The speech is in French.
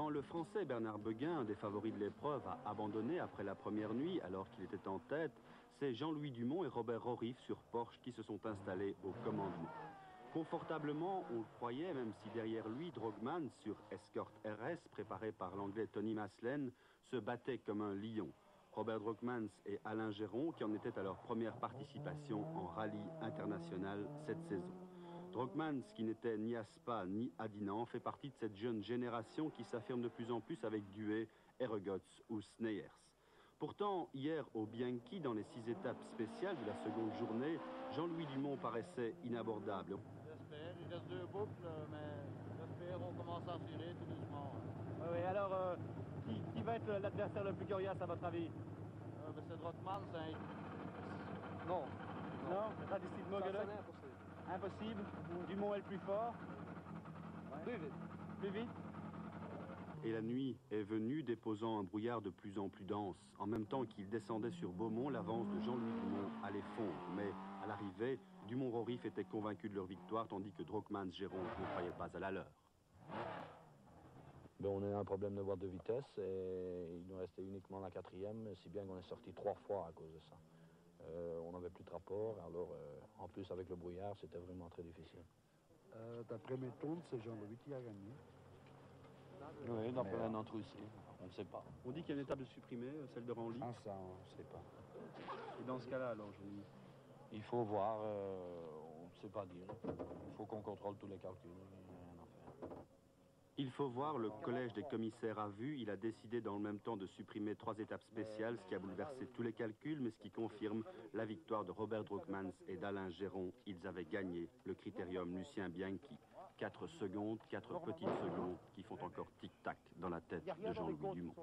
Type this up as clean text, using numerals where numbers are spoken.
Quand le Français Bernard Beguin, un des favoris de l'épreuve, a abandonné après la première nuit, alors qu'il était en tête, c'est Jean-Louis Dumont et Robert Rorif sur Porsche qui se sont installés au commandement. Confortablement, on le croyait, même si derrière lui, Drogman, sur Escort RS, préparé par l'anglais Tony Maslen, se battait comme un lion. Robert Drogmans et Alain Géron, qui en étaient à leur première participation en rallye international cette saison. Drogmans, qui n'était ni à Spa ni à Dinan, fait partie de cette jeune génération qui s'affirme de plus en plus avec Duet, Ergots ou Sneyers. Pourtant, hier au Bianchi, dans les 6 étapes spéciales de la seconde journée, Jean-Louis Dumont paraissait inabordable. J'espère, il reste 2 boucles, mais j'espère on commence à tirer tout doucement. Oui, alors, qui va être l'adversaire le plus coriace à votre avis? C'est Drogman, c'est Non. Non, Radistic Mogueloc. Impossible. Dumont est le plus fort. Ouais. Plus vite. Plus vite. Et la nuit est venue, déposant un brouillard de plus en plus dense. En même temps qu'il descendait sur Beaumont, l'avance de Jean-Louis Dumont allait fondre. Mais à l'arrivée, Dumont-Rorif était convaincu de leur victoire, tandis que Drogmans-Géron ne croyait pas à la leur. Ben, on a eu un problème de boîte de vitesse et il nous restait uniquement la 4e, si bien qu'on est sorti 3 fois à cause de ça. On n'avait plus de rapport, alors en plus avec le brouillard, c'était vraiment très difficile. D'après mes tours, c'est Jean-Louis qui a gagné. Oui, d'après un autre aussi, on ne sait pas. On dit qu'il y a une étape de supprimée, celle de Ranly. Ah, ça, on ne sait pas. Et dans ce cas-là, alors, Jean-Louis? Il faut voir, on ne sait pas dire. Il faut qu'on contrôle tous les calculs, il n'y a rien à faire. Il faut voir, le collège des commissaires a vu, il a décidé dans le même temps de supprimer 3 étapes spéciales, ce qui a bouleversé tous les calculs, mais ce qui confirme la victoire de Robert Drogmans et d'Alain Géron. Ils avaient gagné le critérium Lucien Bianchi. 4 secondes, 4 petites secondes qui font encore tic-tac dans la tête de Jean-Louis Dumont.